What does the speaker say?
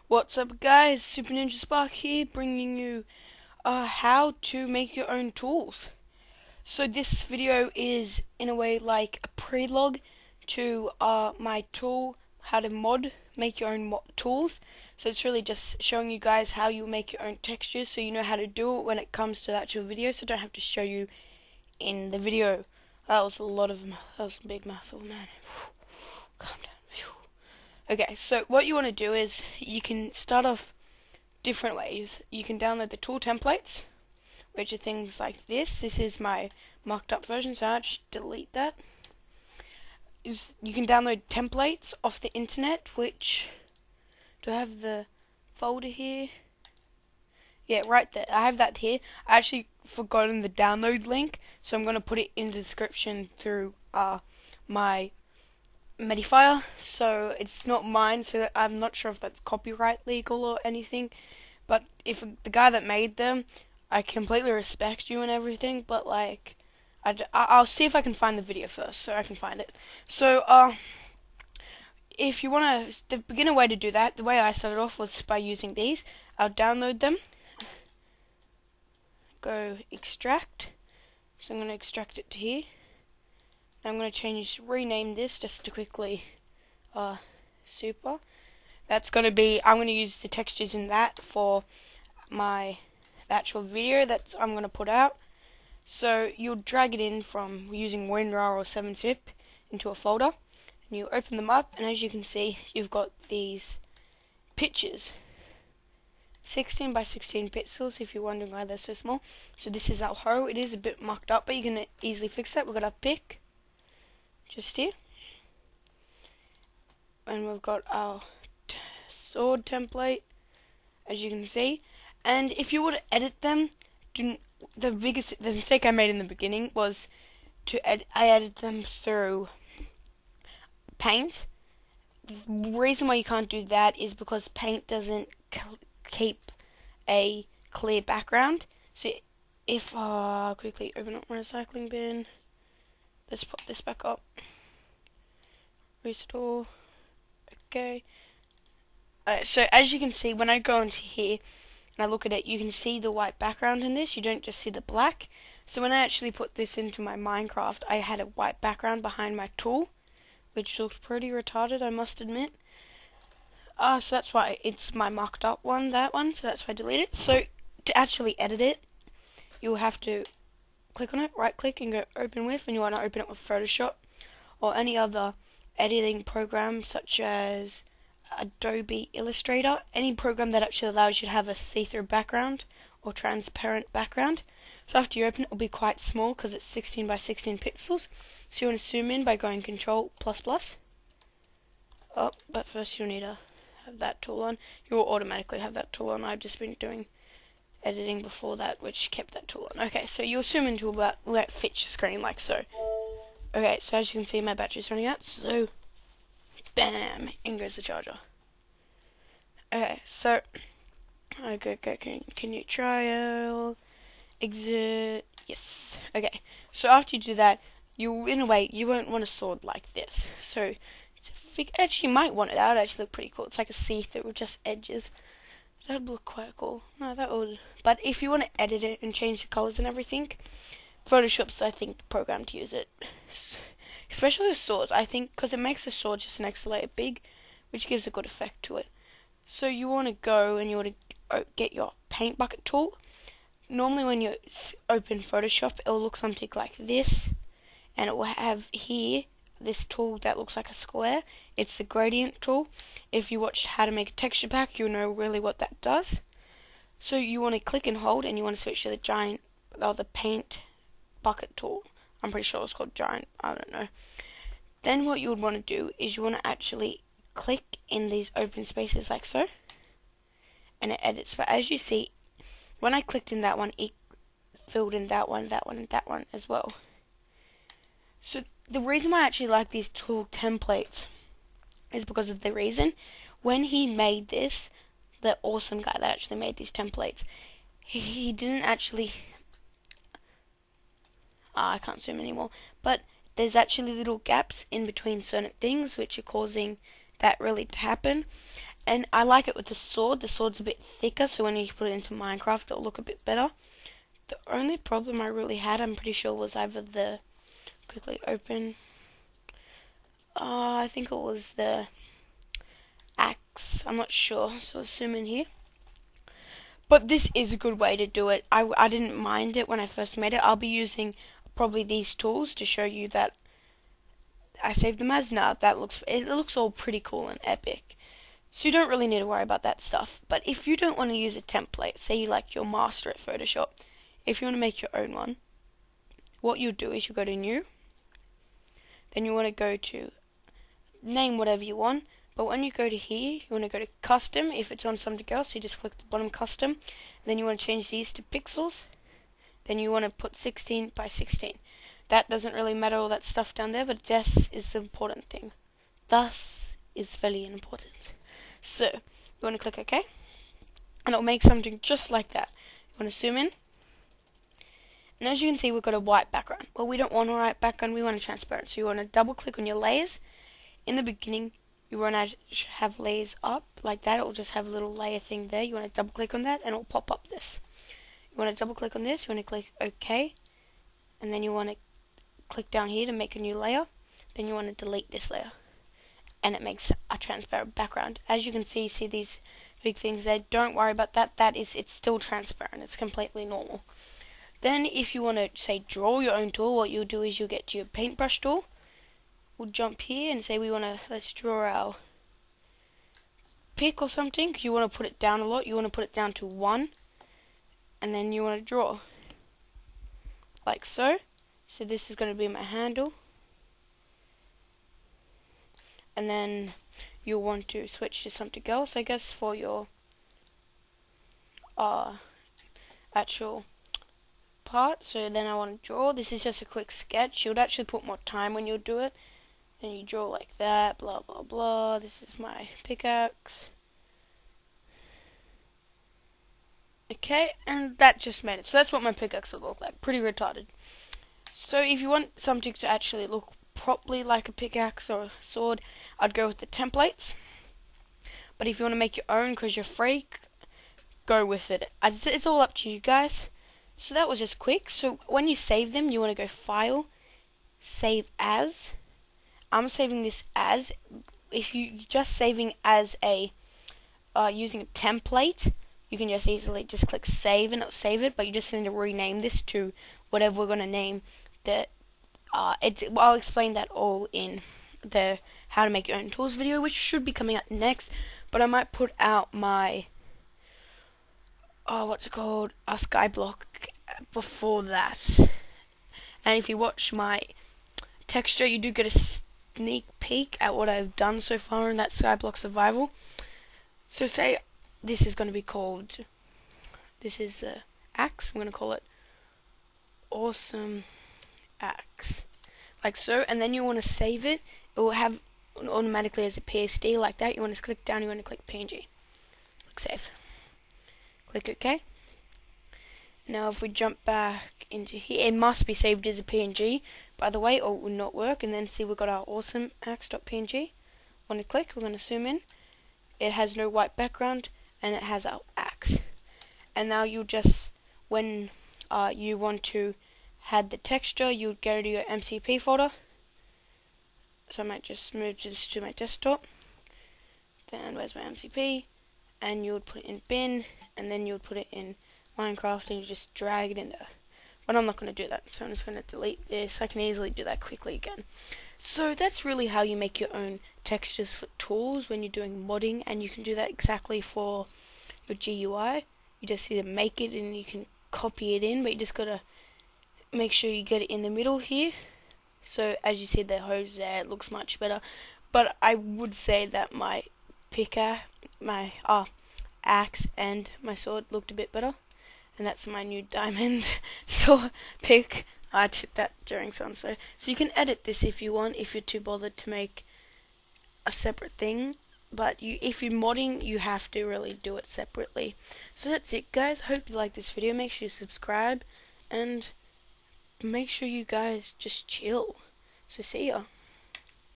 What's up guys, Super Ninja Spark here, bringing you how to make your own tools. So this video is in a way like a prelogue to my tool, how to make your own tools. So it's really just showing you guys how you make your own textures so you know how to do it when it comes to the actual video, so I don't have to show you in the video. That was a big mouthful, man. Calm down. Okay, so what you want to do is you can start off different ways. You can download the tool templates, which are things like this. This is my mocked up version, so I'll just delete that. You can download templates off the internet, which, do I have the folder here? Yeah, right there. I have that here. I actually forgotten the download link, so I'm going to put it in the description through my Medifier, so it's not mine, so I'm not sure if that's copyright legal or anything, but if the guy that made them, I completely respect you and everything, but like, I'll see if I can find the video first, so I can find it. So, if you want to, the beginner way to do that, the way I started off was by using these. I'll download them, go extract, so I'm going to extract it to here. I'm going to rename this just to quickly, super. That's going to be, I'm going to use the textures in that for the actual video that I'm going to put out. So you'll drag it in from using WinRAR or 7-zip into a folder, and you open them up, and as you can see, you've got these pictures. 16 by 16 pixels, if you're wondering why they're so small. So this is our hoe. It is a bit mucked up, but you can easily fix that. We've got our pick just here, and we've got our sword template, as you can see. And if you were to edit them, the mistake I made in the beginning was I edited them through Paint. The reason why you can't do that is because Paint doesn't keep a clear background. So if quickly open up my recycling bin, let's pop this back up. Restore. Okay. So as you can see, when I go into here and I look at it, you can see the white background in this. You don't just see the black. So when I actually put this into my Minecraft, I had a white background behind my tool, which looked pretty retarded, I must admit. So that's why it's my mocked up one, that one. So that's why I deleted it. So to actually edit it, you'll have to click on it, right click, and go open with, and you want to open it with Photoshop or any other editing program such as Adobe Illustrator, any program that actually allows you to have a see-through background or transparent background. So after you open it, it'll be quite small because it's 16 by 16 pixels. So you want to zoom in by going Control++. Oh, but first you'll need to have that tool on. You'll automatically have that tool on. I've just been doing editing before that, which kept that tool on. Okay, so you'll zoom into about where it fits your screen, like so. Okay, so as you can see, my battery's running out, so bam, in goes the charger. Okay, so can you trial exit? Yes. Okay, so after you do that, in a way you won't want a sword like this. So actually, you might want it. That would actually look pretty cool. It's like a see-through with just edges. That would look quite cool. No, that would. But if you want to edit it and change the colors and everything, Photoshop's, I think, the program to use it. Especially with swords, I think, because it makes the sword just an extra layer big, which gives a good effect to it. So you want to go and you want to get your paint bucket tool. Normally when you open Photoshop, it will look something like this, and it will have here this tool that looks like a square. It's the gradient tool. If you watched how to make a texture pack, you'll know really what that does. So you want to click and hold, and you want to switch to the paint bucket tool. I'm pretty sure it's called giant, I don't know. Then what you would want to do is you want to actually click in these open spaces like so, and it edits. But as you see, when I clicked in that one, it filled in that one, and that one as well. So the reason why I actually like these tool templates is because of the reason. When he made this, the awesome guy that actually made these templates, he didn't actually... I can't zoom anymore, but there's actually little gaps in between certain things which are causing that really to happen. And I like it with the sword. The sword's a bit thicker, so when you put it into Minecraft, it'll look a bit better. The only problem I really had, I'm pretty sure, was either the quickly open. I think it was the axe. I'm not sure, so I'll zoom in here. But this is a good way to do it. I didn't mind it when I first made it. I'll be using probably these tools to show you that I saved them as. Now it looks all pretty cool and epic. So you don't really need to worry about that stuff. But if you don't want to use a template, say you like you're master at Photoshop, if you want to make your own one, what you do is you go to new, then you want to go to name whatever you want. But when you go to here, you want to go to custom. If it's on something else, you just click the bottom custom. Then you want to change these to pixels. Then you want to put 16 by 16. That doesn't really matter, all that stuff down there, but this is the important thing. Thus is very important. So, you want to click OK. And it'll make something just like that. You want to zoom in. And as you can see, we've got a white background. Well, we don't want a white background, we want a transparent. So you want to double click on your layers. In the beginning, you want to have layers up like that. It will just have a little layer thing there. You want to double click on that and it will pop up this. You want to double click on this, you want to click OK. And then you want to click down here to make a new layer. Then you want to delete this layer. And it makes a transparent background. As you can see these big things there. Don't worry about that. It's still transparent. It's completely normal. Then if you want to, say, draw your own tool, what you'll do is you'll get to your paintbrush tool. We'll jump here and say we want to, let's draw our pick or something. You want to put it down a lot. You want to put it down to 1. And then you want to draw. Like so. So this is going to be my handle. And then you'll want to switch to something else, I guess, for your actual part. So then I want to draw. This is just a quick sketch. You'd actually put more time when you do it. Then you draw like that, blah blah blah. This is my pickaxe. Okay, and that just made it. So that's what my pickaxe will look like. Pretty retarded. So if you want something to actually look properly like a pickaxe or a sword, I'd go with the templates. But if you want to make your own because you're a freak, go with it. It's all up to you guys. So that was just quick. So when you save them, you want to go File, Save As. I'm saving this as. If you're just saving as a using a template, you can just easily just click Save and it'll save it. But you just need to rename this to whatever we're going to name the. I'll explain that all in the how to make your own tools video, which should be coming out next. But I might put out my what's it called, a skyblock before that. And if you watch my texture, you do get a sneak peek at what I've done so far in that skyblock survival. So say this is going to be called, this is the axe, I'm going to call it Awesome Axe, like so. And then you want to save it. It will have automatically as a PSD like that. You want to click down, you want to click PNG, click save, click OK. Now if we jump back into here, it must be saved as a PNG, by the way, or it will not work. And then see we've got our awesome axe.png. Want to click, we're going to zoom in. It has no white background and it has our axe. And now you just, when you want to add the texture, you go to your MCP folder. So I might just move this to my desktop. Then where's my MCP? And you would put it in bin, and then you would put it in Minecraft, and you just drag it in there. But I'm not going to do that, so I'm just going to delete this. I can easily do that quickly again. So that's really how you make your own textures for tools when you're doing modding, and you can do that exactly for your GUI. You just either make it and you can copy it in, but you just got to make sure you get it in the middle here. So as you see the hose there, it looks much better. But I would say that my my axe and my sword looked a bit better. And that's my new diamond sword pick. I did that during sunset. So you can edit this if you want, if you're too bothered to make a separate thing. But if you're modding, you have to really do it separately. So that's it, guys. Hope you like this video. Make sure you subscribe and make sure you guys just chill. So see ya.